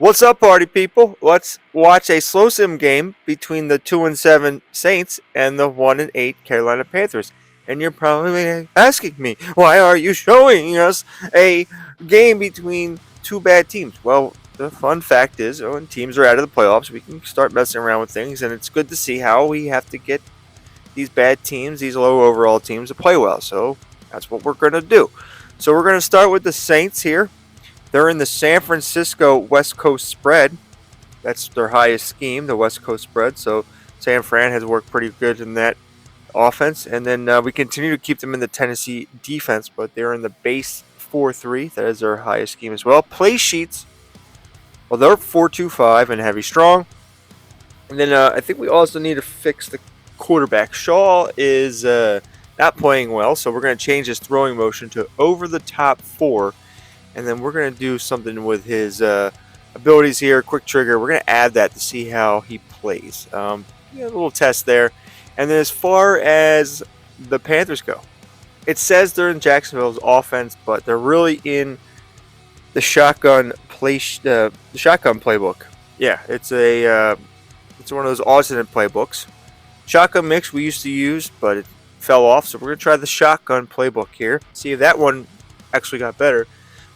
What's up, party people? Let's watch a slow sim game between the 2-7 Saints and the 1-8 Carolina Panthers. And you're probably asking me, why are you showing us a game between two bad teams? Well, the fun fact is, when teams are out of the playoffs, we can start messing around with things, and it's good to see how we have to get these bad teams, these low overall teams, to play well. So that's what we're going to do. So we're going to start with the Saints here. They're in the San Francisco West Coast spread. That's their highest scheme, the West Coast spread. So San Fran has worked pretty good in that offense. And then we continue to keep them in the Tennessee defense, but they're in the base 4-3. That is their highest scheme as well. Play sheets, well, they're 4-2-5 and heavy strong. And then I think we also need to fix the quarterback. Shaw is not playing well, so we're going to change his throwing motion to over the top 4. And then we're going to do something with his abilities here, quick trigger. We're going to add that to see how he plays. A little test there. And then as far as the Panthers go, it says they're in Jacksonville's offense, but they're really in the shotgun playbook. Yeah, it's one of those alternate playbooks. Shotgun mix we used to use, but it fell off. So we're going to try the shotgun playbook here. See if that one actually got better.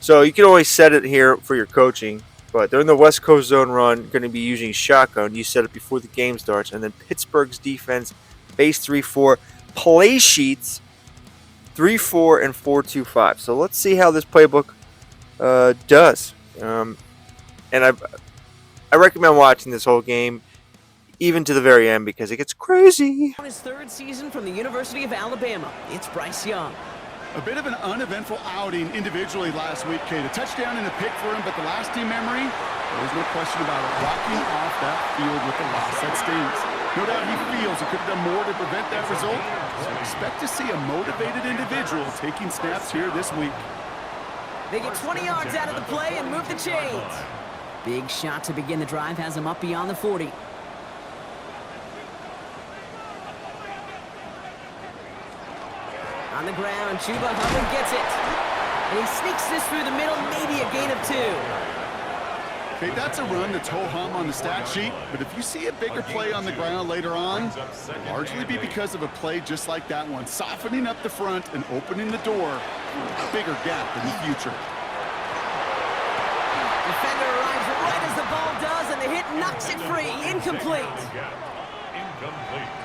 So you can always set it here for your coaching, but during the West Coast zone run, going to be using shotgun. You set it before the game starts, and then Pittsburgh's defense, base 3-4, play sheets 3-4 and 4-2-5. So let's see how this playbook does. And I recommend watching this whole game, even to the very end, because it gets crazy. On his third season from the University of Alabama, it's Bryce Young. A bit of an uneventful outing individually last week, Kate. A touchdown and a pick for him, but the last team memory, there's no question about it. Walking off that field with the loss, that stings. No doubt he feels he could have done more to prevent that result. So expect to see a motivated individual taking snaps here this week. They get 20 yards out of the play and move the chains. Big shot to begin the drive has him up beyond the 40. On the ground, Chuba Hubbard gets it. And he sneaks this through the middle, maybe a gain of 2. Okay, that's a run that's ho-hum on the stat sheet, but if you see a bigger play on the ground later on, it'll largely be because of a play just like that one, softening up the front and opening the door for a bigger gap in the future. Defender arrives right as the ball does, and the hit knocks it free. Incomplete. Incomplete.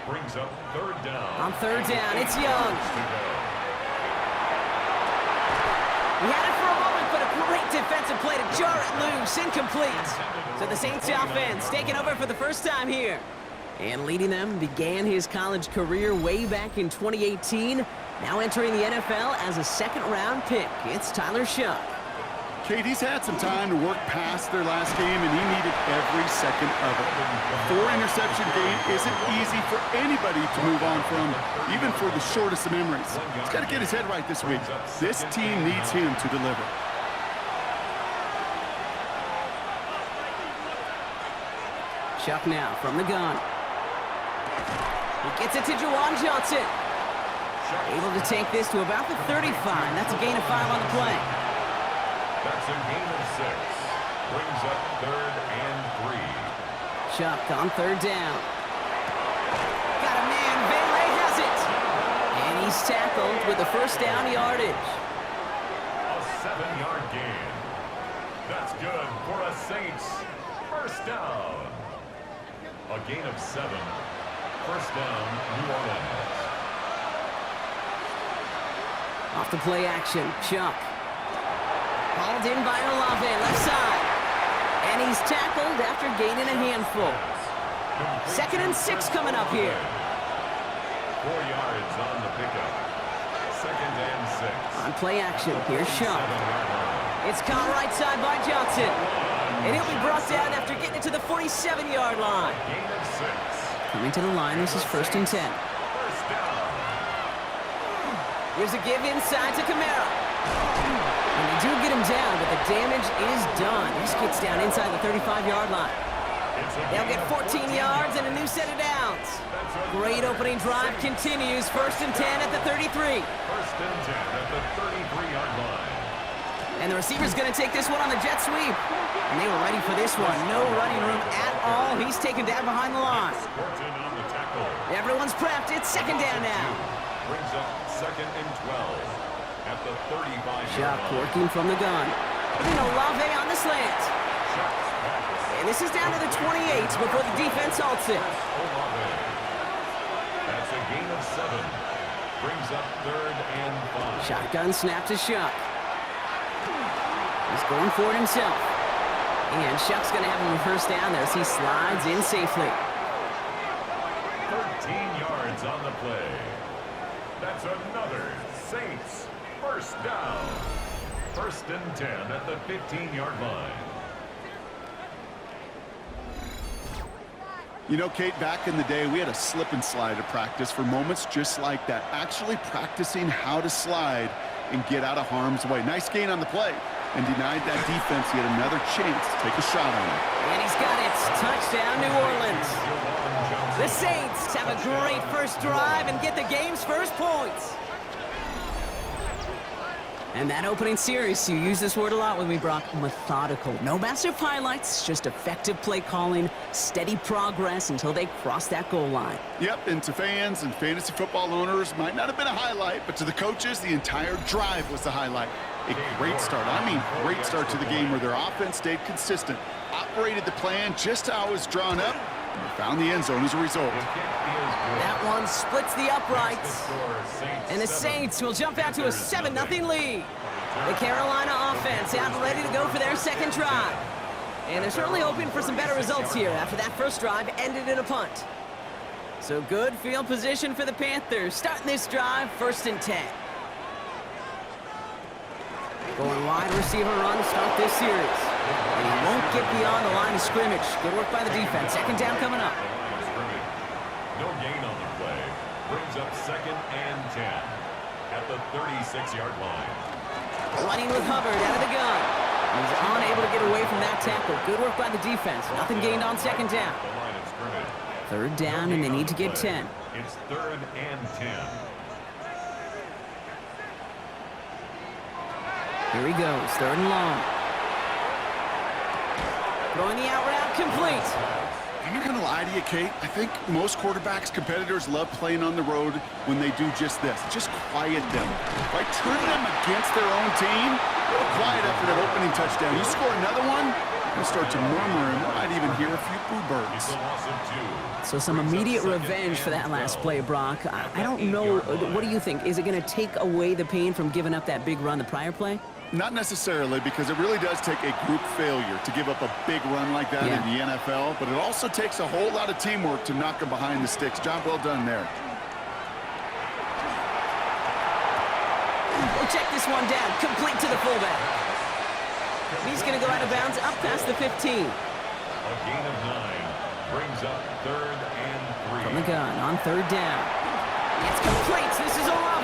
Brings up third down. On third down, it's Young. He had it for a moment, but a great defensive play to jar it loose. Incomplete. So the Saints offense taking over for the first time here. And leading them began his college career way back in 2018. Now entering the NFL as a second-round pick. It's Tyler Shough. Kate, he's had some time to work past their last game, and he needed every second of it. A 4-interception game isn't easy for anybody to move on from, even for the shortest of memories. He's got to get his head right this week. This team needs him to deliver. Shough now from the gun. He gets it to Juwan Johnson. Able to take this to about the 35. That's a gain of 5 on the play. That's a gain of 6. Brings up third and 3. Shough on third down. Got a man. Valet has it. And he's tackled with the first down yardage. A 7-yard gain. That's good for a Saints first down. A gain of 7. First down, New Orleans. Off the play action, Shough. Hauled in by Olave, left side. And he's tackled after gaining a handful. 2nd and 6 coming up here. 4 yards on the pickup. 2nd and 6. On play action, here's Shough. It's caught right side by Johnson. And he'll be brought down after getting it to the 47-yard line. Gain of 6. Coming to the line, this is 1st and 10. First down. Here's a give inside to Kamara. And they do get him down, but the damage is done. This gets down inside the 35-yard line. They'll get 14 yards and a new set of downs. Great opening drive continues. 1st and 10 at the 33. 1st and 10 at the 33-yard line. And the receiver's going to take this one on the jet sweep. And they were ready for this one. No running room at all. He's taken down behind the line. On the tackle. Everyone's prepped. It's second down now. Brings up 2nd and 12 at the 35-yard Shock line. working from the gun. And Olave on the slant. And this is down to the 28 before the defense halts it. Olave. That's a gain of 7. Brings up 3rd and 5. Shotgun snap to Shuck. He's going for it himself. And Shuck's going to have him a first down there as he slides in safely. 13 yards on the play. That's another Saints first down. 1st and 10 at the 15-yard line. You know, Kate, back in the day, we had a slip and slide at practice for moments just like that. Actually practicing how to slide and get out of harm's way. Nice gain on the play. And denied that defense yet another chance to take a shot on him. And he's got it. Touchdown, New Orleans. The Saints have a great first drive and get the game's first points. And that opening series, you use this word a lot with me, Brock, methodical. No massive highlights, just effective play calling, steady progress until they cross that goal line. Yep, and to fans and fantasy football owners, might not have been a highlight, but to the coaches, the entire drive was the highlight. A great start. I mean, great start to the game where their offense stayed consistent, operated the plan just how it was drawn up, and they found the end zone as a result. That one splits the uprights. And the Saints will jump out to a 7-0 lead. The Carolina offense out and ready to go for their second drive. And they're certainly hoping for some better results here after that first drive ended in a punt. So good field position for the Panthers. Starting this drive, 1st and 10. Going wide receiver run to start this series. And he won't get beyond the line of scrimmage. Good work by the defense. Second down coming up. No gain on the play. Brings up 2nd and 10 at the 36-yard line. Running with Hubbard out of the gun. He's unable to get away from that tackle. Good work by the defense. Nothing gained on second down. The line of scrimmage. Third down, and they need to get 10. It's 3rd and 10. Here he goes, 3rd and long. Throwing the out route, complete. I'm not going to lie to you, Kate. I think most quarterbacks, competitors love playing on the road when they do just this. Just quiet them. By turning them against their own team, a little quiet after that opening touchdown. You score another one, you'll start to murmur and might even hear a few boo birds. It's a loss of 2. So some immediate revenge for that last play, Brock. I don't know. What do you think? Is it going to take away the pain from giving up that big run the prior play? Not necessarily, because it really does take a group failure to give up a big run like that in the NFL, but it also takes a whole lot of teamwork to knock them behind the sticks. Job well done there. We'll check this one down, complete to the fullback. He's going to go out of bounds up past the 15. A gain of 9 brings up 3rd and 3. From the gun on 3rd down. It's complete. This is Olave.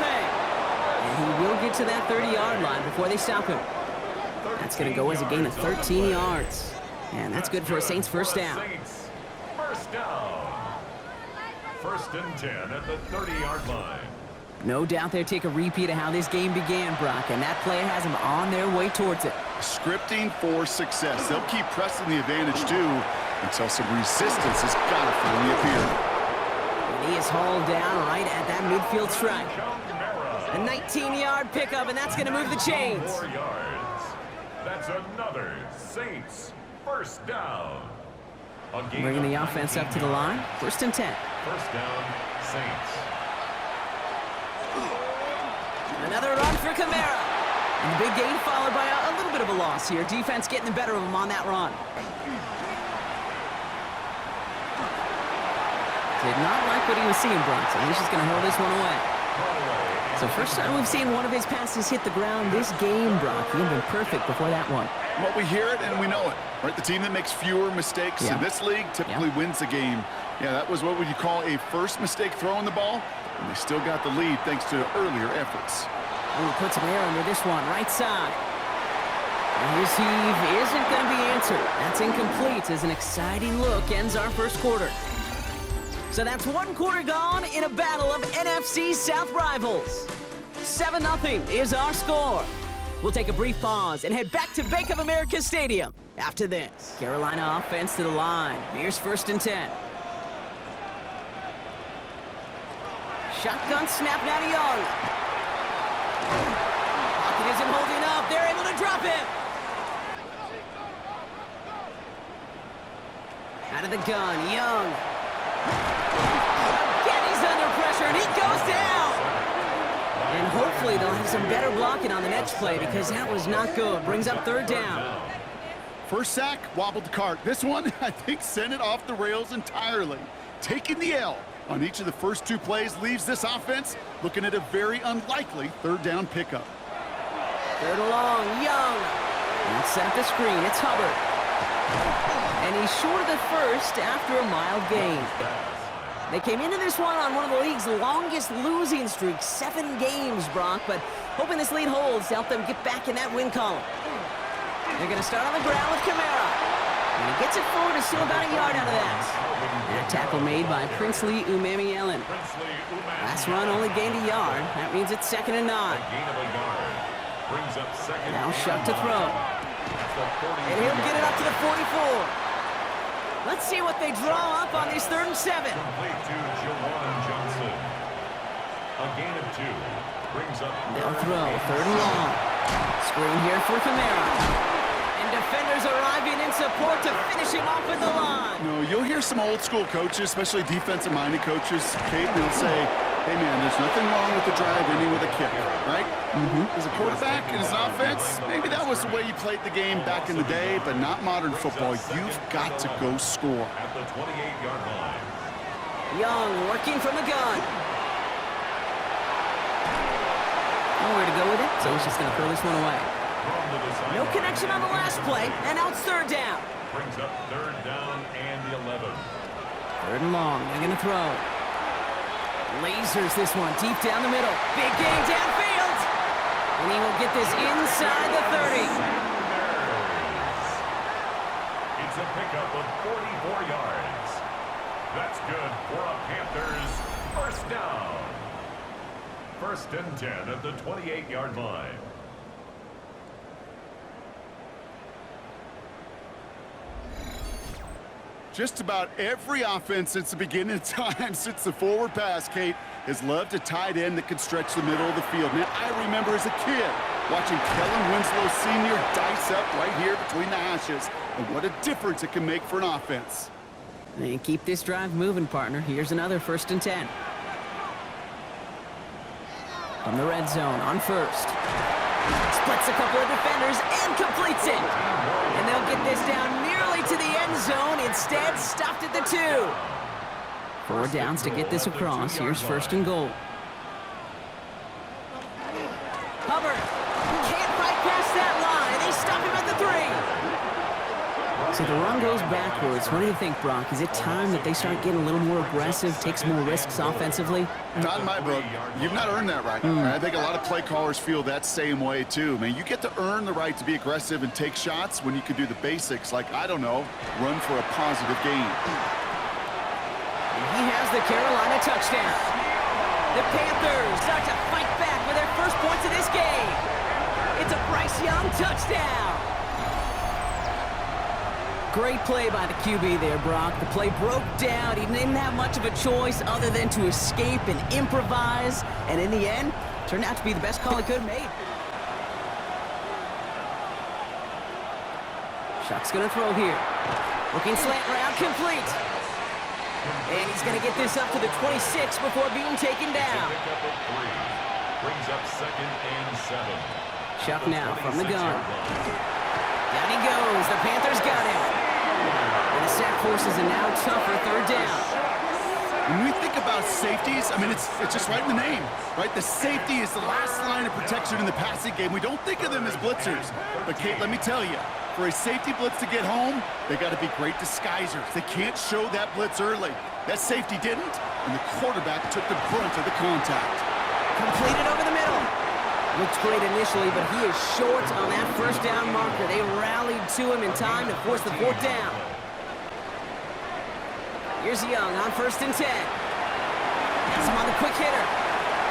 And he will get to that 30-yard line before they stop him. That's going to go as a gain of 13 yards. And that's good for a Saints first down. Saints first down. 1st and 10 at the 30-yard line. No doubt they'll take a repeat of how this game began, Brock, and that play has them on their way towards it. Scripting for success. They'll keep pressing the advantage, too, until some resistance has got to finally appear. And he is hauled down right at that midfield stripe. A 19-yard pickup, and that's going to move the chains. 4 yards. That's another Saints first down. Bringing the offense up to the line. 1st and 10. First down, Saints. Another run for Kamara. And the big gain followed by a little bit of a loss here. Defense getting the better of him on that run. Did not like what he was seeing, Bronson. He's just going to hold this one away. So first time we've seen one of his passes hit the ground this game, Brock. He had been perfect before that one. Well, we hear it and we know it, right? The team that makes fewer mistakes in this league typically wins the game. Yeah, that was what would you call a first mistake throwing the ball, and they still got the lead thanks to earlier efforts. And he puts some air under this one, right side. And his heave isn't going to be answered. That's incomplete as an exciting look ends our first quarter. So that's one quarter gone in a battle of NFC South rivals. 7-0 is our score. We'll take a brief pause and head back to Bank of America Stadium after this. Carolina offense to the line. Here's 1st and 10. Shotgun snap now to Young. Pocket isn't holding up. They're able to drop him. Out of the gun, Young. Again, he's under pressure, and he goes down. And hopefully they'll have some better blocking on the next play because that was not good. Brings up 3rd down. First sack, wobbled the cart. This one, I think, sent it off the rails entirely. Taking the L on each of the first 2 plays leaves this offense looking at a very unlikely 3rd down pickup. 3rd and long, Young. Let's set up the screen. It's Hubbard. And he's short of the first after a mild gain. They came into this one on one of the league's longest losing streaks, 7 games, Brock, but hoping this lead holds to help them get back in that win column. They're going to start on the ground with Kamara. And he gets it forward to steal about a yard out of that. And a tackle made by Princely Umamielen. Last run only gained a yard. That means it's 2nd and 9. Now Shuck to throw. And he'll get it up to the 44. Let's see what they draw up on these 3rd and 7. Complete to Jawan Johnson. A gain of 2. Brings up They'll throw, 3rd and long. Screen here for Kamara. And defenders arriving in support to finish him off at the line. No, you'll hear some old school coaches, especially defensive-minded coaches, Kate, and they'll say, hey man, there's nothing wrong with the drive ending with a kick, right? As a quarterback and as an offense, maybe that was the way you played the game back in the day, but not modern football. You've got to go score. at the 28-yard line. Young working from the gun. Nowhere to go with it, so he's just going to throw this one away. No connection on the last play, and now it's 3rd down. Brings up 3rd down and 11. 3rd and long, they're going to throw. Lasers this one deep down the middle. Big gain downfield. And he will get this inside the 30. It's a pickup of 44 yards. That's good for a Panthers 1st down. 1st and 10 at the 28-yard line. Just about every offense since the beginning of time, since the forward pass, Kate, has loved a tight end that could stretch the middle of the field. Man, I remember as a kid watching Kellen Winslow Sr. dice up right here between the hashes. And what a difference it can make for an offense. And keep this drive moving, partner. Here's another 1st and 10. From the red zone on 1st. Splits a couple of defenders and completes it. And they'll get this down nearly to the end zone. Instead, stopped at the 2. 4 downs to get this across. Here's 1st and goal. Hubbard can't fight past that line. They stop him at the 3. So the run goes backwards. What do you think, Brock? Is it time that they start getting a little more aggressive, take some more risks offensively? Not in my book. You've not earned that right. I think a lot of play callers feel that same way, too. Man, you get to earn the right to be aggressive and take shots when you can do the basics, like, I don't know, run for a positive gain. And he has the Carolina touchdown. The Panthers start to fight back with their first points of this game. It's a Bryce Young touchdown. Great play by the QB there, Brock. The play broke down. He didn't have much of a choice other than to escape and improvise. And in the end, turned out to be the best call he could have made. Shuck's going to throw here. Looking slant route, complete. And he's going to get this up to the 26 before being taken down. Brings up 2nd and 7. Shuck now from the gun. Down he goes. The Panthers got him. And the sack forces a now tougher 3rd down. When we think about safeties, I mean, it's just right in the name, right? The safety is the last line of protection in the passing game. We don't think of them as blitzers. But, Kate, let me tell you, for a safety blitz to get home, they got to be great disguisers. They can't show that blitz early. That safety didn't, and the quarterback took the brunt of the contact. Completed over the middle. Looked great initially, but he is short on that 1st down marker. They rallied to him in time to force the 4th down. Here's Young on 1st and 10. Has him on the quick hitter.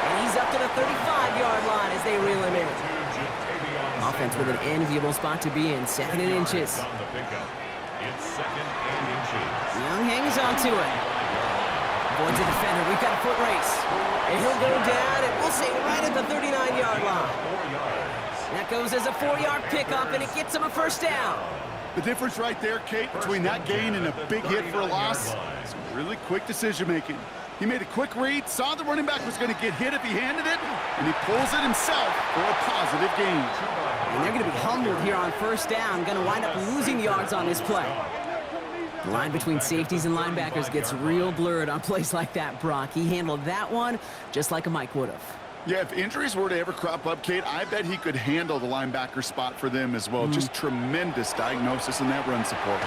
And he's up to the 35-yard line as they reel him in. Offense with an enviable spot to be in. 2nd and inches. On the pickup. It's 2nd and inches. Young hangs on to it. Avoids a defender. We've got a foot race. And he'll go down, and we'll say right at the 39-yard line. 4 yards. That goes as a 4-yard pickup, and it gets him a first down. The difference right there, Kate, between that gain and a big hit for a loss is really quick decision-making. He made a quick read, saw the running back was going to get hit if he handed it, and he pulls it himself for a positive gain. And they're going to be humbled here on first down. Going to wind up losing yards on this play. The line between safeties and linebackers gets real blurred on plays like that, Brock. He handled that one just like a Mike would have. Yeah, if injuries were to ever crop up, Kate, I bet he could handle the linebacker spot for them as well. Just tremendous diagnosis in that run support.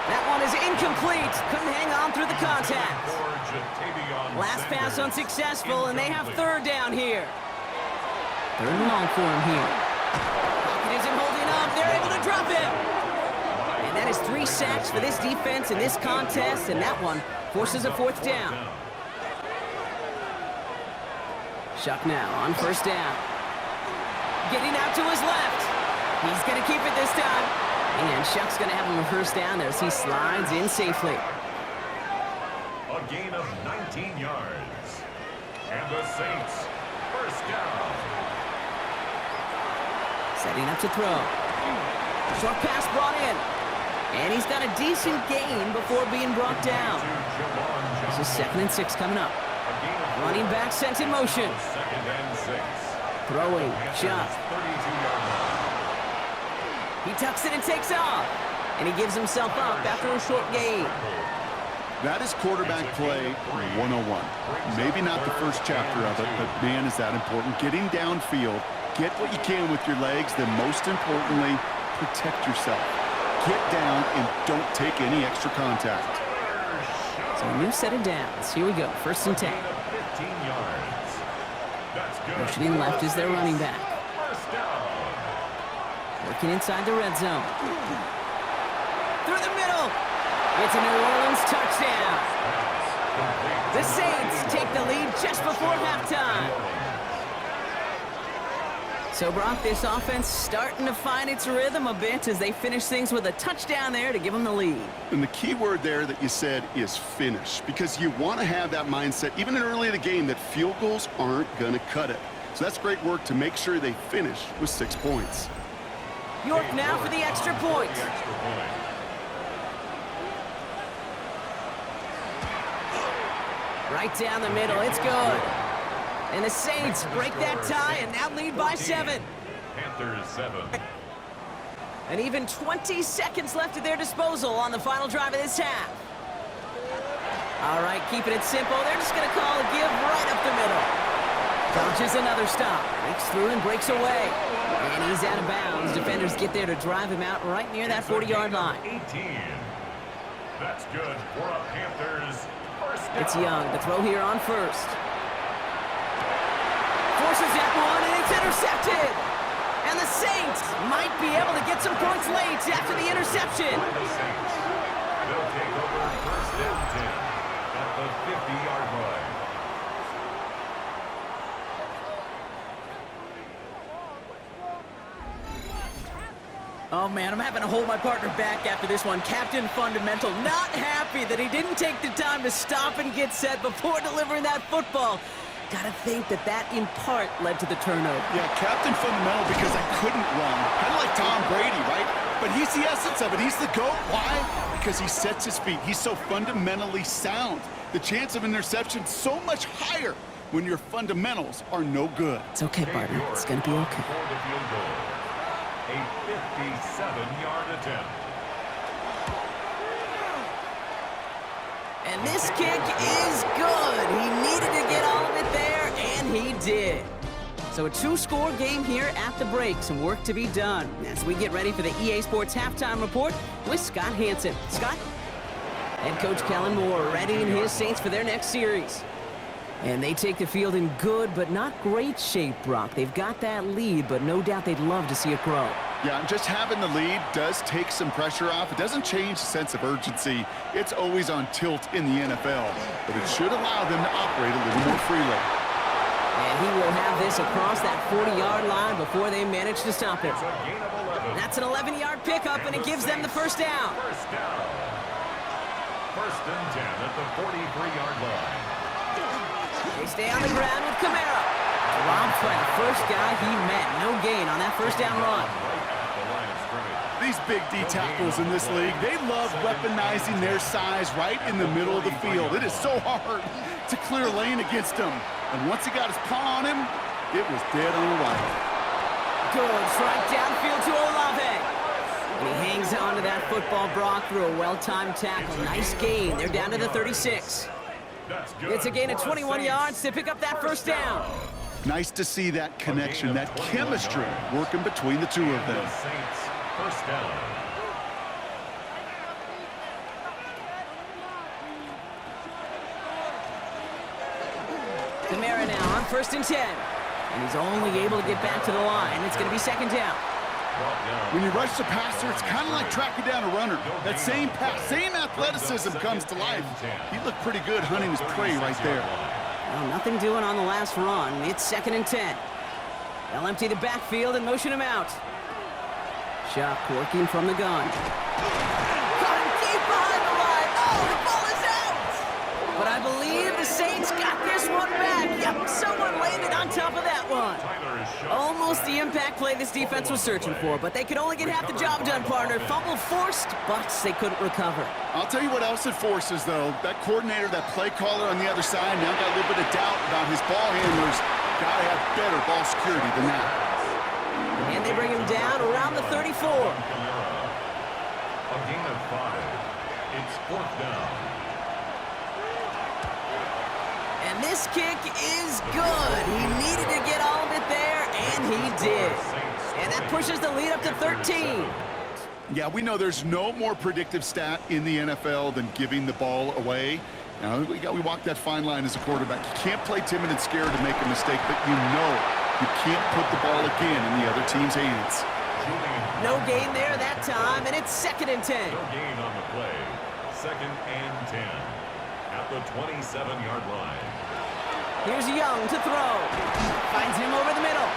That one is incomplete. Couldn't hang on through the contact. Last pass unsuccessful, and they have 3rd down here. 3rd and long for him here. Pocket isn't holding up. They're able to drop him. And that is 3 sacks for this defense in this contest, and that one forces a 4th down. Shuck now on first down. Getting out to his left. He's going to keep it this time. And Shuck's going to have him a first down there as he slides in safely. A gain of 19 yards. And the Saints, first down. Setting up to throw. Short pass brought in. And he's got a decent gain before being brought down. This is 2nd and 6 coming up. Running back sent in motion. 2nd and 6. Throwing. Shuck. 32-yard line. He tucks it and takes off. And he gives himself up after a short gain. That is quarterback play 101. Maybe not the first chapter of it, but man, is that important. Getting downfield, get what you can with your legs, then most importantly, protect yourself. Get down and don't take any extra contact. So a new set of downs. Here we go. 1st and 10. 15 yards. That's good. Motioning left is their running back. First down. Working inside the red zone. Through the middle. It's a New Orleans touchdown. The Saints take the lead just before halftime. So, Brock, this offense starting to find its rhythm a bit as they finish things with a touchdown there to give them the lead. And the key word there that you said is finish, because you want to have that mindset, even in early in the game, that field goals aren't going to cut it. So that's great work to make sure they finish with 6 points. York now for the extra point. Right down the middle, it's good. And the Saints break that tie and now lead by 7. Panthers 7. And even 20 seconds left at their disposal on the final drive of this half. All right, keeping it simple. They're just going to call a give right up the middle. Dodges another stop. Breaks through and breaks away. And he's out of bounds. Defenders get there to drive him out right near that 40-yard line. 18. That's good for a Panthers first down. It's Young. The throw here on first. Forces that one, and it's intercepted. And the Saints might be able to get some points late after the interception. The Saints. They'll take over first down 10 at the 50-yard line. Oh, man, I'm having to hold my partner back after this one. Captain Fundamental not happy that he didn't take the time to stop and get set before delivering that football. Gotta think that that, in part, led to the turnover. Yeah, Captain Fundamental because I couldn't run. Kind of like Tom Brady, right? But he's the essence of it. He's the GOAT. Why? Because he sets his feet. He's so fundamentally sound. The chance of interception so much higher when your fundamentals are no good. It's okay, partner. It's gonna be okay. For the field goal. A 57-yard attempt. And this kick is good. He needed to get all of it there, and he did. So a 2-score game here at the break. Some work to be done as we get ready for the EA Sports Halftime Report with Scott Hansen. Scott? Head coach Kellen Moore readying his Saints for their next series. And they take the field in good but not great shape, Brock. They've got that lead, but no doubt they'd love to see it grow. Yeah, and just having the lead does take some pressure off. It doesn't change the sense of urgency. It's always on tilt in the NFL, but it should allow them to operate a little more freely. And he will have this across that 40-yard line before they manage to stop him. It's a gain of 11. That's an 11-yard pickup, and it gives them the first down. First down. First and 10 at the 43-yard line. They stay on the ground with Kamara. Robbed by the first guy he met. No gain on that first down run. These big D tackles in this league, they love weaponizing their size right in the middle of the field. It is so hard to clear lane against him. And once he got his paw on him, it was dead on arrival. Good strike downfield to Olave. And he hangs on to that football, Brock, through a well-timed tackle. Nice gain. They're down to the 36. It's a gain of 21 yards to pick up that first down. Nice to see that connection, that chemistry working between the two of them. Saints, first down. Kamara now on first and 10. And he's only able to get back to the line. It's going to be second down. When you rush the passer, it's kind of like tracking down a runner. That same pass, same athleticism comes to life. He looked pretty good hunting his prey right there. Well, nothing doing on the last run. It's second and 10. They'll empty the backfield and motion him out. Shock working from the gun. Got him deep behind the line. Oh, the ball is out! But I believe the Saints got this one back. Yep, someone landed on top of that one. Almost the impact play this defense was searching for, but they could only get half the job done, partner. Fumble forced, but they couldn't recover. I'll tell you what else it forces, though. That coordinator, that play caller on the other side, now got a little bit of doubt about his ball handlers. Got to have better ball security than that. And they bring him down around the 34. A gain of 5. It's fourth down. And this kick is good. He needed to get all of it there, and he did. And that pushes the lead up to 13. Yeah, we know there's no more predictive stat in the NFL than giving the ball away. Now, we walk that fine line as a quarterback. You can't play timid and scared to make a mistake, but you know you can't put the ball again in the other team's hands. No gain there that time, and it's second and 10. No gain on the play. Second and 10 at the 27-yard line. Here's Young to throw. Finds him over the middle.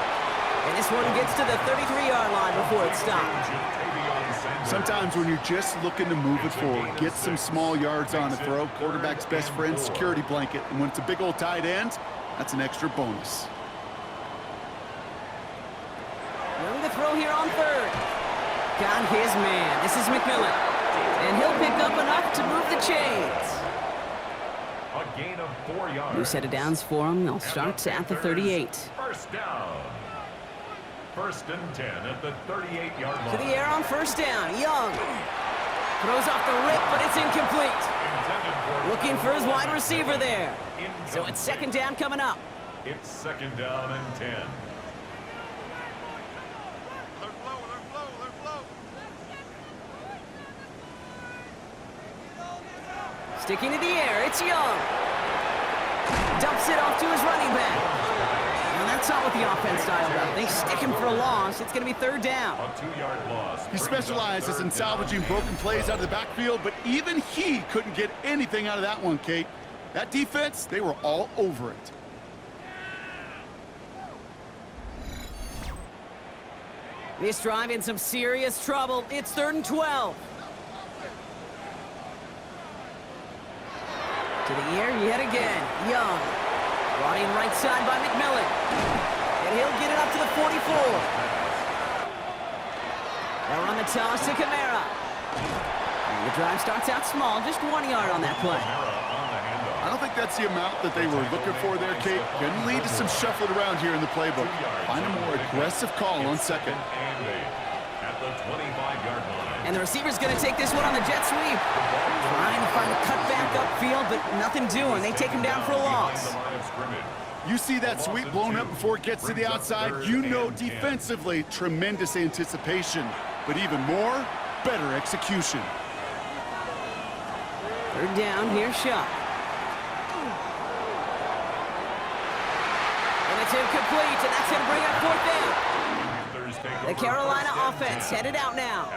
And this one gets to the 33-yard line before it's stopped. Sometimes when you're just looking to move it forward, get some small yards on a throw, quarterback's best friend, security blanket. And when it's a big old tight end, that's an extra bonus. Young to throw here on third. Got his man. This is McMillan. And he'll pick up enough to move the chains. A gain of 4 yards. New set of downs for him. They'll start at the 38. First down. First and 10 at the 38-yard line. To the air on first down. Young throws off the rip, but it's incomplete. Looking for his wide receiver there. So it's second down coming up. It's second down and 10. Sticking to the air, it's Young. Dumps it off to his running back. And that's not what the offense dialed up. They stick him for a loss. It's going to be third down. A 2-yard loss. He specializes in salvaging broken plays out of the backfield, but even he couldn't get anything out of that one, Kate. That defense, they were all over it. This drive in some serious trouble. It's third and 12. To the air yet again. Young. Brought in right side by McMillan. And he'll get it up to the 44. They'll run the toss to Kamara. And the drive starts out small, just 1 yard on that play. I don't think that's the amount that they were looking for there, Kate. Can lead to some shuffling around here in the playbook. Find a more aggressive call on second. At the 25-yard line. And the receiver's going to take this one on the jet sweep. Trying to find a cutback upfield, but nothing doing. They take him down for a loss. You see that sweep blown up before it gets to the outside, you know defensively, tremendous anticipation. But even more, better execution. Third down, here's Shock. And it's incomplete, and that's going to bring up fourth down. The Carolina offense headed out now.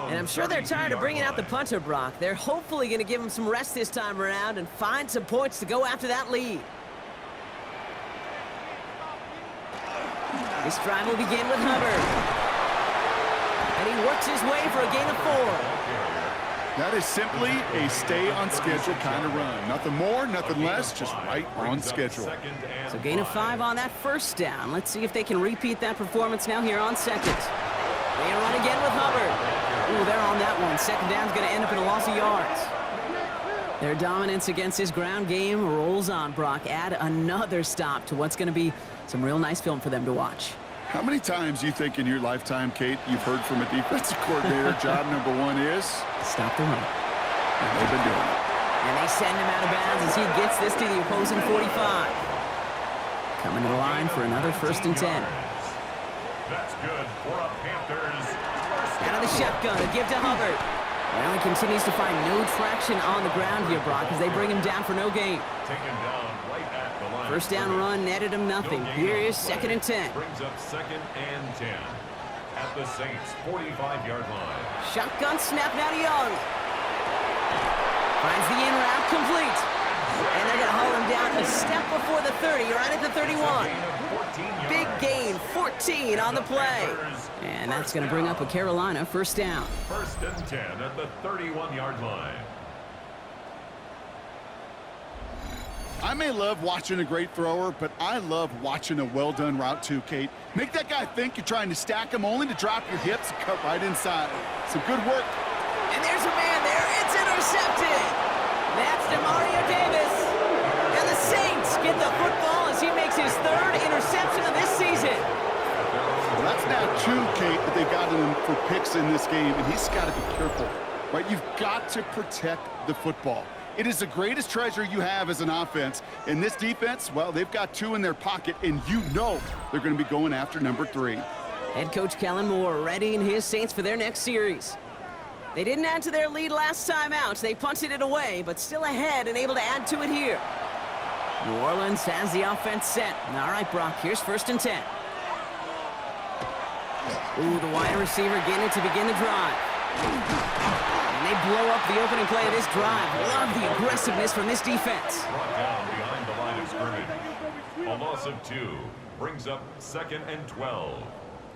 And I'm sure they're tired of bringing out the punter, Brock. They're hopefully going to give him some rest this time around and find some points to go after that lead. This drive will begin with Hubbard. And he works his way for a gain of 4. That is simply a stay-on-schedule kind of run. Nothing more, nothing less, just right on schedule. So gain of 5 on that first down. Let's see if they can repeat that performance now here on second. They run again with Hubbard. Ooh, they're on that one. Second down's going to end up in a loss of yards. Their dominance against this ground game rolls on, Brock. Add another stop to what's going to be some real nice film for them to watch. How many times you think in your lifetime, Kate, you've heard from a defensive coordinator, job number 1 is? Stop the run. And they've been doing it. And they send him out of bounds as he gets this to the opposing 45. Coming to the line for another 1st and 10. That's good for a Panthers. Out of the shotgun, a give to Hubbard. Well, he continues to find no traction on the ground here, Brock, as they bring him down for no gain. Taken down right at the line. First down run netted him nothing. Here is 2nd and 10. Brings up 2nd and 10 at the Saints' 45-yard line. Shotgun snap now to Young. Finds the in route complete. And they're going to haul him down a step before the 30, right at the 31. Big gain, 14 on the play. And that's going to bring up a Carolina 1st down. 1st and 10 at the 31-yard line. I may love watching a great thrower, but I love watching a well-done route too, Kate. Make that guy think you're trying to stack him only to drop your hips and cut right inside. Some good work. And there's a man there. It's intercepted. That's DeMario Davis. And the Saints get the football as he makes his 3rd interception of this season. Well, that's now 2, Kate, that they got him for picks in this game, and he's got to be careful, right? You've got to protect the football. It is the greatest treasure you have as an offense. And this defense, well, they've got 2 in their pocket, and you know they're going to be going after number 3. Head coach Kellen Moore readying his Saints for their next series. They didn't add to their lead last time out. They punted it away, but still ahead and able to add to it here. New Orleans has the offense set. All right, Brock, here's 1st and 10. Ooh, the wide receiver getting it to begin the drive. And they blow up the opening play of this drive. Love the aggressiveness from this defense. Brought down behind the line of scrimmage. A loss of 2 brings up 2nd and 12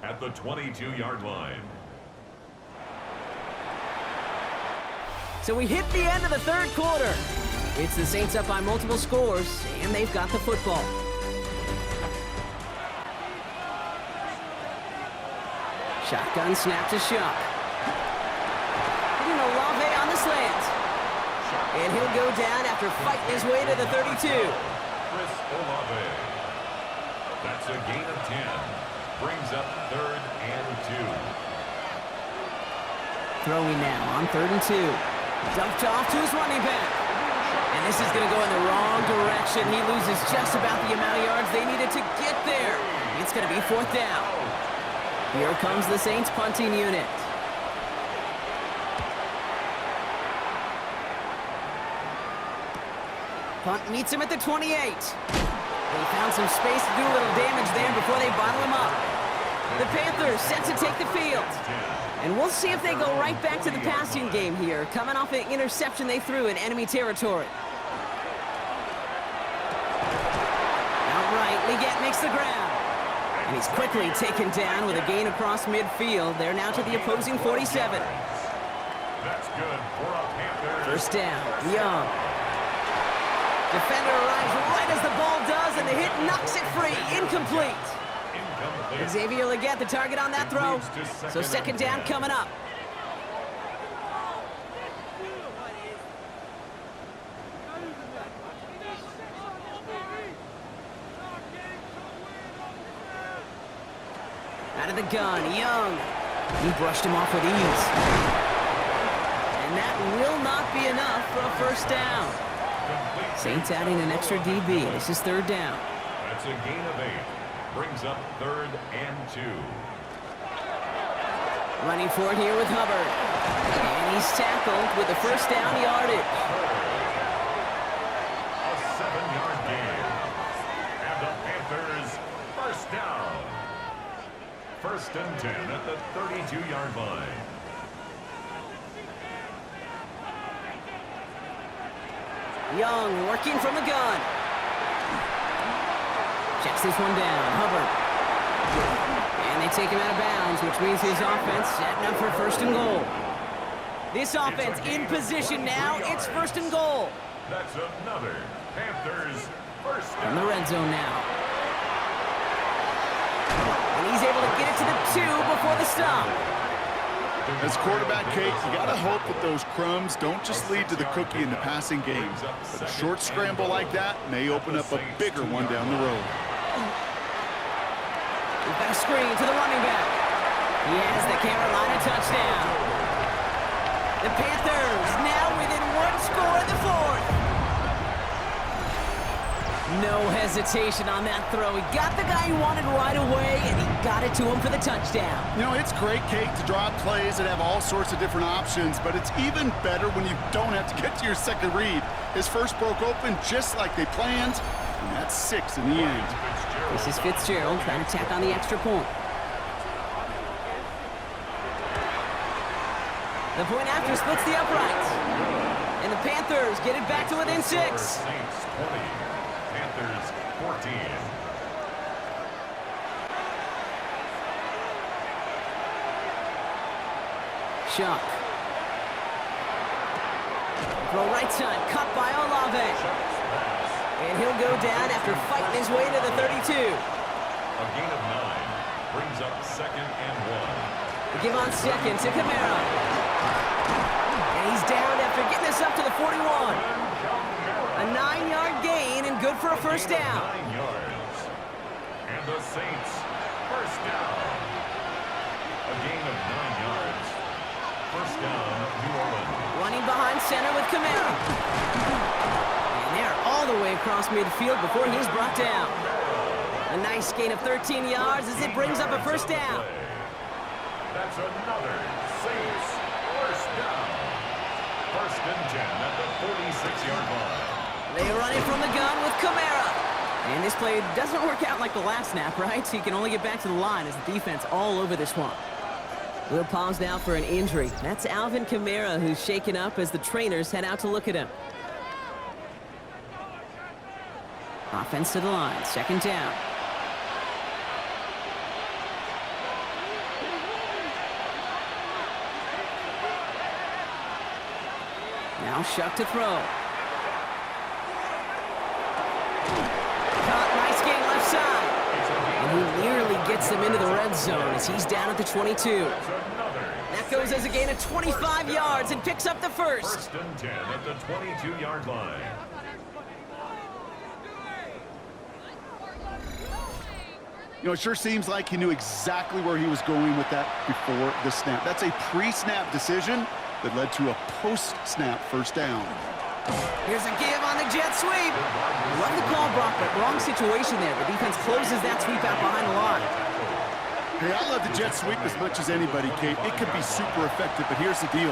at the 22-yard line. So we hit the end of the 3rd quarter. It's the Saints up by multiple scores, and they've got the football. Shotgun snap to Shuck. Olave on the slant. And he'll go down after fighting his way to the 32. Chris Olave. That's a gain of 10. Brings up 3rd and 2. Throwing now on 3rd and 2. Dumped off to his running back. And this is going to go in the wrong direction. He loses just about the amount of yards they needed to get there. It's going to be 4th down. Here comes the Saints punting unit. Punt meets him at the 28. They found some space to do a little damage there before they bottle him up. The Panthers set to take the field. And we'll see if they go right back to the passing game here, coming off an interception they threw in enemy territory. Outright, Leggett makes the ground. And he's quickly taken down with a gain across midfield. They're now to the opposing 47. That's good for a Panthers. 1st down, Young. Defender arrives right as the ball does, and the hit knocks it free. Incomplete. Xavier Leggett, the target on that throw. So 2nd down coming up. Out of the gun, Young. He brushed him off with ease. And that will not be enough for a 1st down. Saints adding an extra DB. This is 3rd down. That's a gain of 8. Brings up 3rd and 2. Running for it here with Hubbard. And he's tackled with the 1st down yardage. A 7-yard gain. And the Panthers 1st down. 1st and 10 at the 32-yard line. Young working from the gun. Checks this one down. Hubbard. And they take him out of bounds, which means his offense setting up for first and goal. This offense in position now. It's first and goal. That's another Panthers first In down. the red zone now. And he's able to get it to the 2 before the stop. As quarterback, Kate, you got to hope that those crumbs don't just lead to the cookie in the passing game. But a short scramble like that may open up a bigger one down the road. We've got a screen to the running back. He has the Carolina touchdown. The Panthers now within one score in the fourth. No hesitation on that throw. He got the guy he wanted right away, and he got it to him for the touchdown. You know, it's great, Kate, to draw up plays that have all sorts of different options, but it's even better when you don't have to get to your second read. His first broke open just like they planned, and that's 6 in the end. This is Fitzgerald trying to tack on the extra point. The point after splits the uprights. And the Panthers get it back to within 6. Saints 20, Panthers 14. Shock. Throw right side, cut by Olave. And he'll go down after fighting his way to the 32. A gain of 9 brings up second and 1. They give on second to Kamara. And he's down after getting us up to the 41. A 9-yard gain and good for a first down. 9 yards. And the Saints first down. A gain of 9 yards. First down, New Orleans. Running behind center with Kamara. And they're all the way across midfield before he's brought down. A nice gain of 13 yards as it brings up a first down. That's another Saints first down. First and 10 at the 46-yard line. They run it from the gun with Kamara. And this play doesn't work out like the last snap, right? So you can only get back to the line as the defense all over this one. We'll pause now for an injury. That's Alvin Kamara who's shaken up as the trainers head out to look at him. Offense to the line, second down. Now Shuck to throw. Caught, nice game left side. And he nearly gets them into the red zone as he's down at the 22. That goes as a gain of 25 yards and picks up the first. First and 10 at the 22-yard line. You know, it sure seems like he knew exactly where he was going with that before the snap. That's a pre-snap decision that led to a post-snap first down. Here's a give on the jet sweep. Love the call, Brock, but wrong situation there. The defense closes that sweep out behind the line. Hey, I love the jet sweep as much as anybody, Kate. It could be super effective, but here's the deal.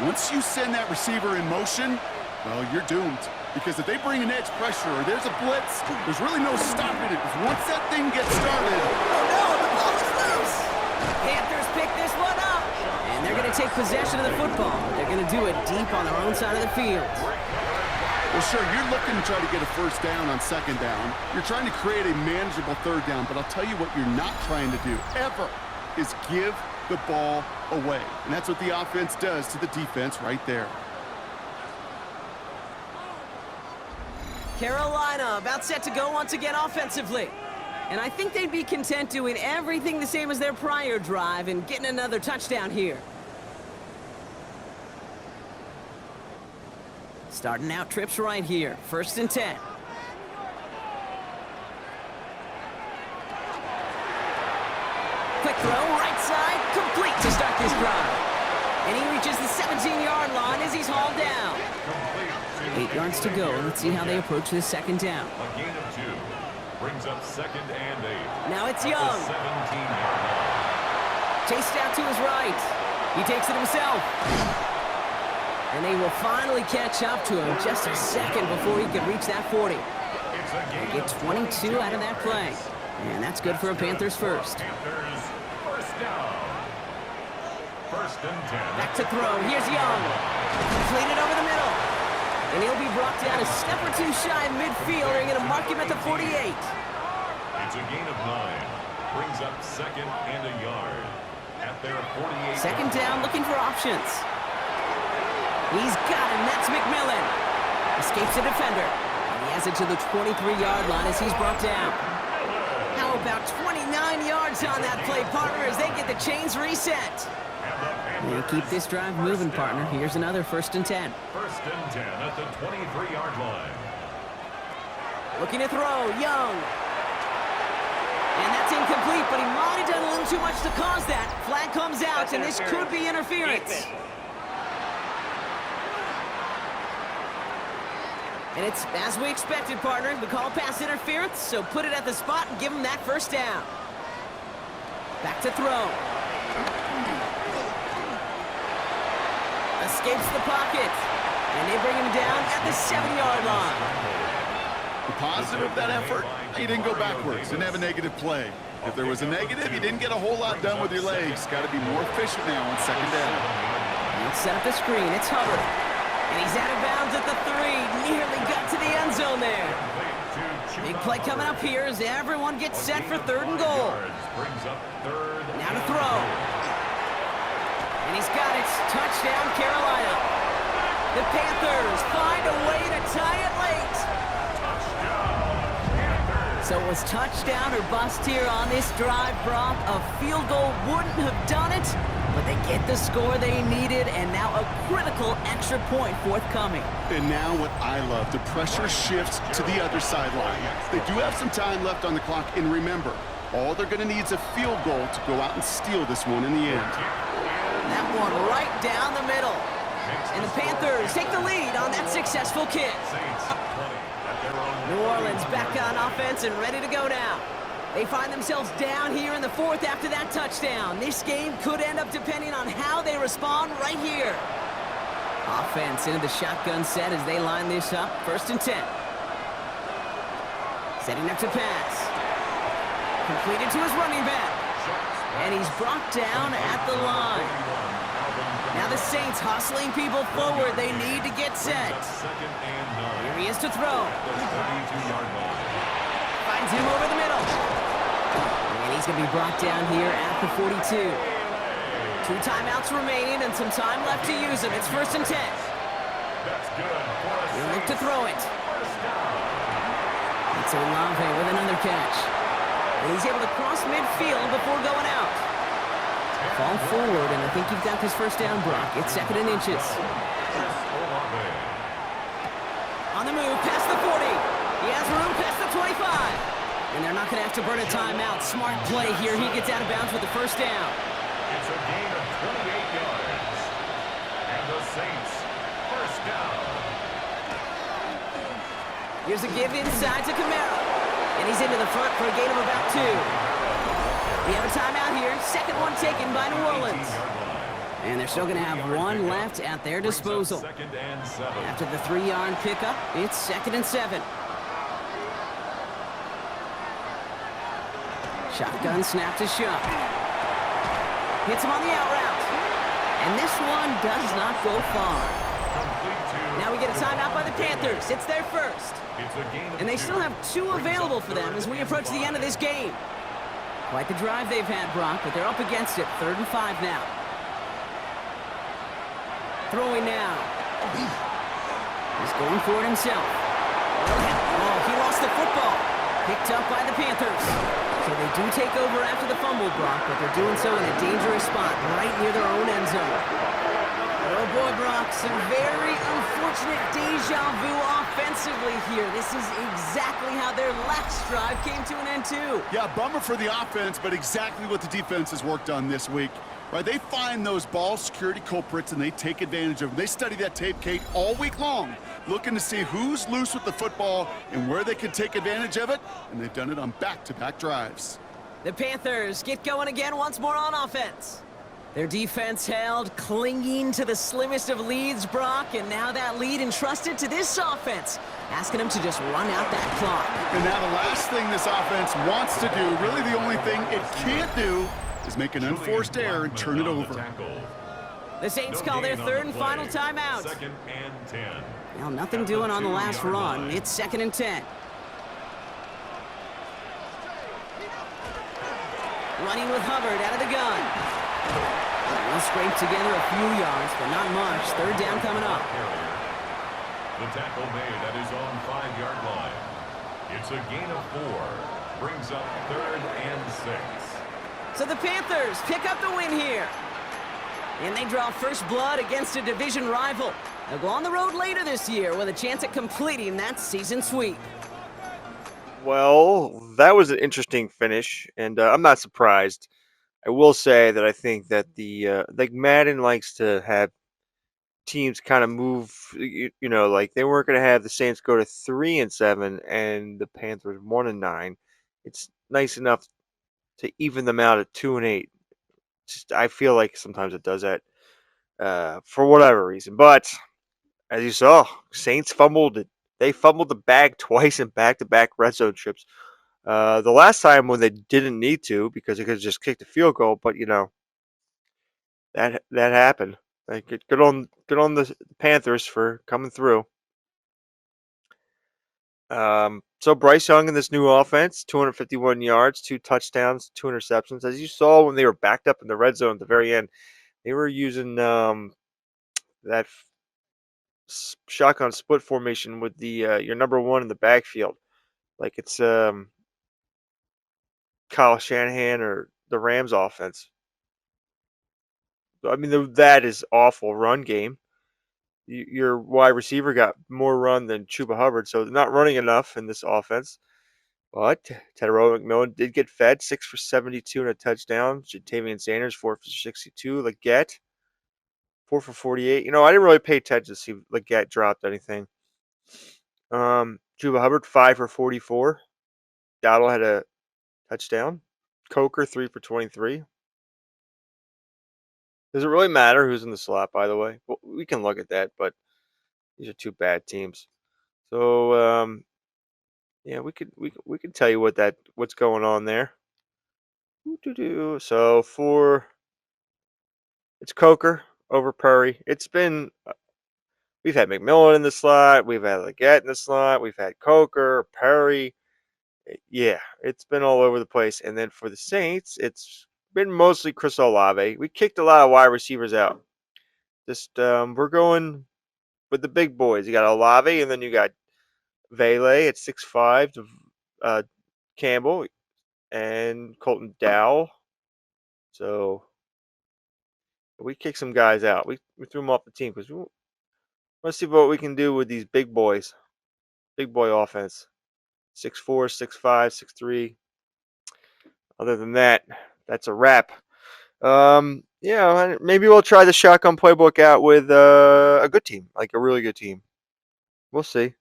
Once you send that receiver in motion, well, you're doomed. Because if they bring an edge pressure or there's a blitz, there's really no stopping it. Because once that thing gets started... Oh, no, the ball is loose. Panthers pick this one up. And they're going to take possession of the football. They're going to do it deep on their own side of the field. Well, sure, you're looking to try to get a first down on second down. You're trying to create a manageable third down, but I'll tell you what you're not trying to do, ever, is give the ball away. And that's what the offense does to the defense right there. Carolina about set to go once again offensively. And I think they'd be content doing everything the same as their prior drive and getting another touchdown here. Starting out trips right here. First and 10. Quick throw, right side, complete to start this drive. And he reaches the 17-yard line as he's hauled down. 8 yards to go. Let's see how they approach this second down. A gain of 2 brings up second and 8. Now it's At the Young. 17-yard line. Chased out to his right. He takes it himself. And they will finally catch up to him just a second before he could reach that 40. It's a gain Get 22 out of that play. And that's good for a Panthers first. Panthers first down. First and 10. Back to throw. Here's Young. Completed over the middle. And he'll be brought down a step or two shy of midfield. They're going to mark him at the 48. It's a gain of 9. brings up 2nd and a yard. At their 48. Second down, looking for options. He's got him. That's McMillan. Escapes the defender. And he has it to the 23-yard line as he's brought down. How about 29 yards on that play, partner, as they get the chains reset? We'll keep this drive moving, partner. Here's another 1st and 10. 1st and 10 at the 23-yard line. Looking to throw, Young. And that's incomplete, but he might have done a little too much to cause that. Flag comes out, and this could be interference. And it's as we expected, partner. We call pass interference, so put it at the spot and give him that 1st down. Back to throw. Escapes the pocket. And they bring him down at the 7-yard line. The positive of that effort, he didn't go backwards, didn't have a negative play. If there was a negative, you didn't get a whole lot done with your legs. Got to be more efficient now on 2nd down. Let's set up the screen. It's Hubbard. And he's out of bounds at the 3. Nearly got to the end zone there. Big play coming up here as everyone gets set for 3rd and goal. Now to throw. And he's got it. Touchdown, Carolina. The Panthers find a way to tie it late. So it was touchdown or bust here on this drive, Brock. A field goal wouldn't have done it, but they get the score they needed, and now a critical extra point forthcoming. And now what I love, the pressure shifts to the other sideline. They do have some time left on the clock, and remember, all they're going to need is a field goal to go out and steal this one in the end. That one right down the middle. And the Panthers take the lead on that successful kick. New Orleans back on offense and ready to go now. They find themselves down here in the 4th after that touchdown. This game could end up depending on how they respond right here. Offense into the shotgun set as they line this up. 1st and 10. Setting up to pass. Completed to his running back. And he's brought down at the line. Now the Saints hustling people forward. They need to get set. Here he is to throw. Finds him over the middle. And he's going to be brought down here at the 42. 2 timeouts remaining and some time left to use them. It's 1st and 10. He'll look to throw it. It's Olave with another catch. And he's able to cross midfield before going out. Fall forward, and I think you've got this 1st down, Brock. It's 2nd and inches. On the move, past the 40. He has room past the 25. And they're not going to have to burn a timeout. Smart play here. He gets out of bounds with the 1st down. It's a gain of 28 yards. And the Saints, 1st down. Here's a give inside to Kamara. And he's into the front for a gain of about 2. We have a timeout here. 2nd one taken by New Orleans. And they're still going to have 1 left at their disposal. After the 3-yard pickup, it's 2nd and 7. Shotgun snap to Shuck. Hits him on the out route. And this one does not go far. Now we get a timeout by the Panthers. It's their 1st. And they still have 2 available for them as we approach the end of this game. Quite the drive they've had, Brock, but they're up against it. 3rd and 5 now. Throwing now. He's going for it himself. Oh, he lost the football. Picked up by the Panthers. So they do take over after the fumble, Brock, but they're doing so in a dangerous spot right near their own end zone. Oh boy, Brock, some very unfortunate deja vu offensively here. This is exactly how their last drive came to an end too. Yeah, bummer for the offense, but exactly what the defense has worked on this week. Right, they find those ball security culprits and they take advantage of them. They study that tape, Kate, all week long, looking to see who's loose with the football and where they can take advantage of it, and they've done it on back-to-back drives. The Panthers get going again once more on offense. Their defense held, clinging to the slimmest of leads, Brock, and now that lead entrusted to this offense, asking them to just run out that clock. And now the last thing this offense wants to do, really the only thing it can't do, is make an unforced error and turn it over. The Saints call their 3rd and final timeout. 2nd and 10. Well, nothing doing on the last run. It's 2nd and 10. Running with Hubbard out of the gun. He'll scrape together a few yards, but not much. Third down coming up. The tackle made at his own 5-yard line. It's a gain of 4. Brings up 3rd and 6. So the Panthers pick up the win here. And they draw first blood against a division rival. They'll go on the road later this year with a chance at completing that season sweep. Well, that was an interesting finish, and I'm not surprised. I will say that I think that the like Madden likes to have teams kind of move. Like they weren't going to have the Saints go to 3-7 and the Panthers 1-9. It's nice enough to even them out at 2-8. Just I feel like sometimes it does that for whatever reason. But as you saw, Saints fumbled it. They fumbled the bag twice in back-to-back red zone trips. The last time when they didn't need to because they could have just kicked a field goal, but that happened. Like good on the Panthers for coming through. So Bryce Young in this new offense, 251 yards, 2 touchdowns, 2 interceptions. As you saw when they were backed up in the red zone at the very end, they were using that shotgun split formation with the your number one in the backfield, like it's Kyle Shanahan or the Rams offense. I mean that is awful run game. Your wide receiver got more run than Chuba Hubbard, so they're not running enough in this offense. But Tedero McMillan did get fed 6 for 72 and a touchdown. Jatavian Sanders 4 for 62. Leggett 4 for 48. I didn't really pay attention to see if Leggett dropped anything. Chuba Hubbard 5 for 44. Dowdle had a touchdown. Coker 3 for 23. Does it really matter who's in the slot? By the way, well, we can look at that, but these are 2 bad teams. So yeah, we could tell you what's going on there. So it's Coker over Purry. We've had McMillan in the slot, we've had Leggett in the slot, we've had Coker, Purry. Yeah, it's been all over the place. And then for the Saints, it's been mostly Chris Olave. We kicked a lot of wide receivers out. Just we're going with the big boys. You got Olave, and then you got Vele at 6'5", Campbell and Colton Dow. So we kicked some guys out. We threw them off the team because we want to see what we can do with these big boys. Big boy offense. 6'4", 6'5", 6'3". Other than that, that's a wrap. Maybe we'll try the shotgun playbook out with a good team, like a really good team. We'll see.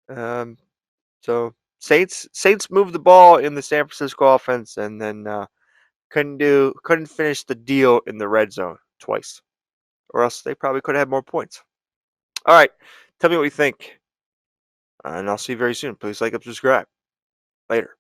So Saints moved the ball in the San Francisco offense, and then couldn't finish the deal in the red zone twice, or else they probably could have had more points. All right, tell me what you think, and I'll see you very soon. Please like and subscribe. Later.